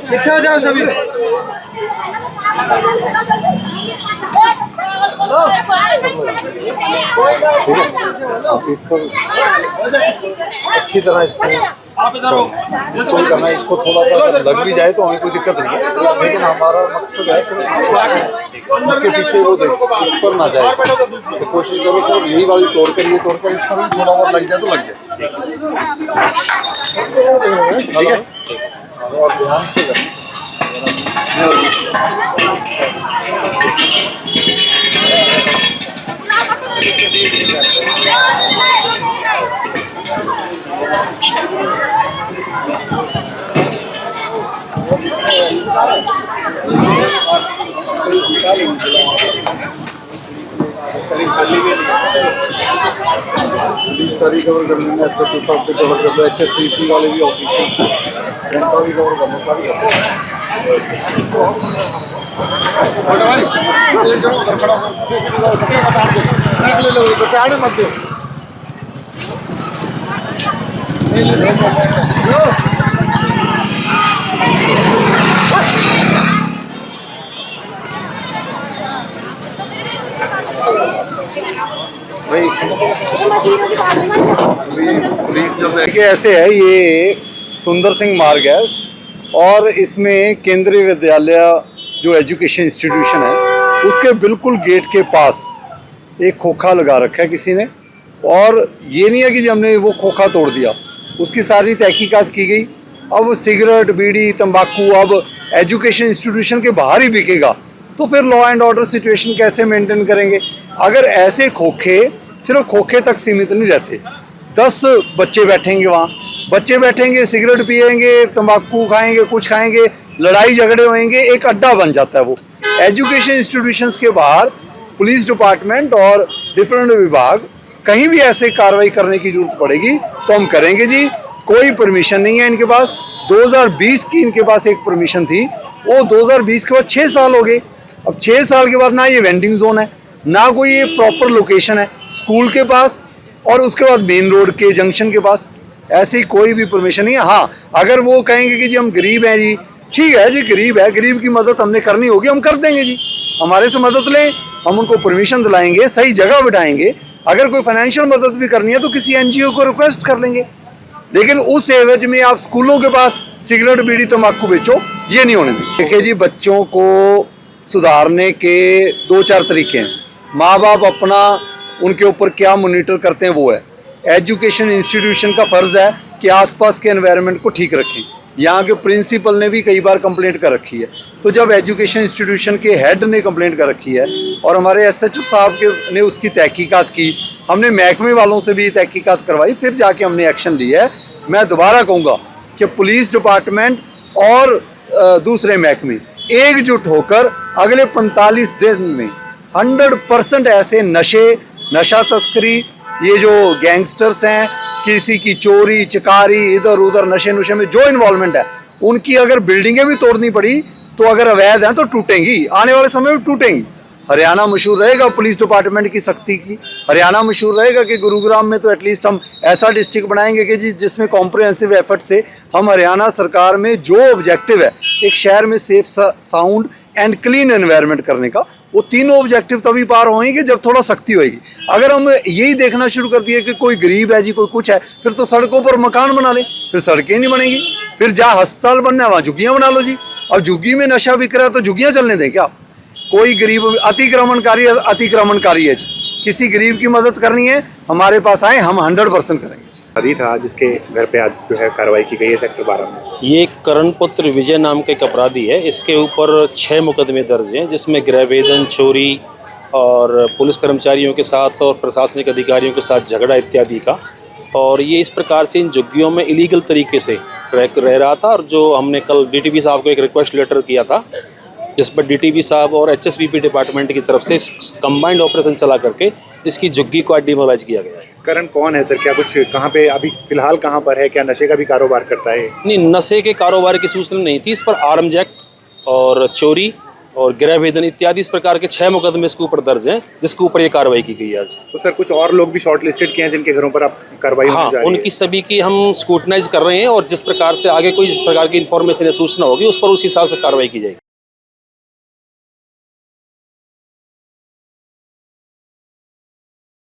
पीछे हो जाओ सभी। इसको अच्छी तरह इसको ही करना है। इसको थोड़ा सा लग भी जाए तो हमें कोई दिक्कत नहीं है, लेकिन हमारा मकसद है इसके पीछे वो ऊपर ना जाए तो कोशिश करो सर यही वाली तोड़ कर ये तोड़ कर इसका भी थोड़ा और लग जाए तो लग जाए। ठीक है और ध्यान से करना। सारी कवर करने में SHO साहब से कवर कर दो, HSCP वाले भी ऑफिसर का भी कवर करना सारी मत दो। पुलिस जब ऐसे है, ये सुंदर सिंह मार्ग है और इसमें केंद्रीय विद्यालय जो एजुकेशन इंस्टीट्यूशन है उसके बिल्कुल गेट के पास एक खोखा लगा रखा है किसी ने, और ये नहीं है कि हमने वो खोखा तोड़ दिया, उसकी सारी तहकीकात की गई। अब सिगरेट बीड़ी तंबाकू अब एजुकेशन इंस्टीट्यूशन के बाहर ही बिकेगा तो फिर लॉ एंड ऑर्डर सिचुएशन कैसे मेंटेन करेंगे। अगर ऐसे खोखे सिर्फ खोखे तक सीमित नहीं रहते, 10 बच्चे बैठेंगे वहाँ, बच्चे बैठेंगे सिगरेट पिएंगे तंबाकू खाएंगे कुछ खाएंगे, लड़ाई झगड़े होंगे, एक अड्डा बन जाता है वो। एजुकेशन इंस्टीट्यूशंस के बाहर पुलिस डिपार्टमेंट और डिफरेंट विभाग कहीं भी ऐसे कार्रवाई करने की जरूरत पड़ेगी तो हम करेंगे जी। कोई परमिशन नहीं है इनके पास। 2020 की इनके पास एक परमिशन थी, वो 2020 के बाद 6 साल हो गए। अब 6 साल के बाद ना ये वेंडिंग जोन है ना कोई ये प्रॉपर लोकेशन है स्कूल के पास और उसके बाद मेन रोड के जंक्शन के पास, ऐसी कोई भी परमिशन नहीं है। हाँ अगर वो कहेंगे कि जी हम गरीब हैं जी, ठीक है जी गरीब है, गरीब की मदद हमने करनी होगी हम कर देंगे जी, हमारे से मदद लें, हम उनको परमिशन दिलाएंगे, सही जगह बिठाएंगे। अगर कोई फाइनेंशियल मदद भी करनी है तो किसी NGO को रिक्वेस्ट कर लेंगे, लेकिन उस एवज में आप स्कूलों के पास सिगरेट बीड़ी तंबाकू बेचो, ये नहीं होने देंगे। देखिए जी बच्चों को सुधारने के 2-4 तरीके हैं। माँ बाप अपना उनके ऊपर क्या मॉनिटर करते हैं वो है। एजुकेशन इंस्टीट्यूशन का फ़र्ज़ है कि आसपास के एनवायरनमेंट को ठीक रखें। यहाँ के प्रिंसिपल ने भी कई बार कंप्लेंट कर रखी है, तो जब एजुकेशन इंस्टीट्यूशन के हेड ने कंप्लेंट कर रखी है और हमारे SHO साहब ने उसकी तहकीकात की, हमने महकमे वालों से भी तहकीकात करवाई, फिर जाके हमने एक्शन लिया है। मैं दोबारा कहूँगा कि पुलिस डिपार्टमेंट और दूसरे महकमे एकजुट होकर अगले 45 दिन में 100% ऐसे नशा तस्करी, ये जो गैंगस्टर्स हैं, किसी की चोरी चकारी इधर उधर नशे नुशे में जो इन्वॉल्वमेंट है, उनकी अगर बिल्डिंगें भी तोड़नी पड़ी तो अगर अवैध हैं तो टूटेंगी, आने वाले समय में टूटेंगी। हरियाणा मशहूर रहेगा पुलिस डिपार्टमेंट की सख्ती की। हरियाणा मशहूर रहेगा कि गुरुग्राम में तो एटलीस्ट हम ऐसा डिस्ट्रिक्ट बनाएंगे कि जिसमें कॉम्प्रिहेंसिव एफर्ट से हम हरियाणा सरकार में जो ऑब्जेक्टिव है एक शहर में safe sound and clean environment करने का, वो तीनों ऑब्जेक्टिव तभी पार होंगे जब थोड़ा सख्ती होगी। अगर हम यही देखना शुरू कर दिए कि कोई गरीब है जी कोई कुछ है, फिर तो सड़कों पर मकान बना लें, फिर सड़कें नहीं बनेंगी, फिर जहाँ अस्पताल बनना है वहाँ झुग्गियाँ बना लो जी। अब झुग्गी में नशा बिक रहा है तो झुग्गियाँ चलने दें क्या? कोई गरीब अतिक्रमणकारी है जी, किसी गरीब की मदद करनी है, हमारे पास आए, हम 100% करेंगे। अपराधी था जिसके घर पे आज जो है कार्रवाई की गई है सेक्टर 12 में। ये करणपुत्र विजय नाम का एक अपराधी है। इसके ऊपर 6 मुकदमे दर्ज हैं, जिसमें गृहभेदन, चोरी और पुलिस कर्मचारियों के साथ और प्रशासनिक अधिकारियों के साथ झगड़ा इत्यादि का। और ये इस प्रकार से इन झुग्गियों में इलीगल तरीके से रह रहा था। और जो हमने कल डीटीपी साहब को एक रिक्वेस्ट लेटर किया था, जिस पर डीटीपी साहब और एचएसबीपी डिपार्टमेंट की तरफ से कंबाइंड ऑपरेशन चला करके इसकी झुग्गी को डिमोलाइज किया गया है। करण कौन है सर, क्या कुछ कहाँ पे अभी फिलहाल कहाँ पर है, क्या नशे का भी कारोबार करता है? नहीं, नशे के कारोबार की सूचना नहीं थी। इस पर आर्म्स एक्ट और चोरी और गृहभेदन इत्यादि इस प्रकार के 6 मुकदमे इसके ऊपर दर्ज हैं, जिसके ऊपर ये कार्रवाई की गई है आज। तो सर कुछ और लोग भी शॉर्ट लिस्टेड किए हैं जिनके घरों पर आप कार्रवाई होने हाँ, जा रही है? उनकी सभी की हम स्क्रूटनाइज कर रहे हैं और जिस प्रकार से आगे कोई इस प्रकार की इन्फॉर्मेशन या सूचना होगी उस पर उस हिसाब से कार्रवाई की जाएगी।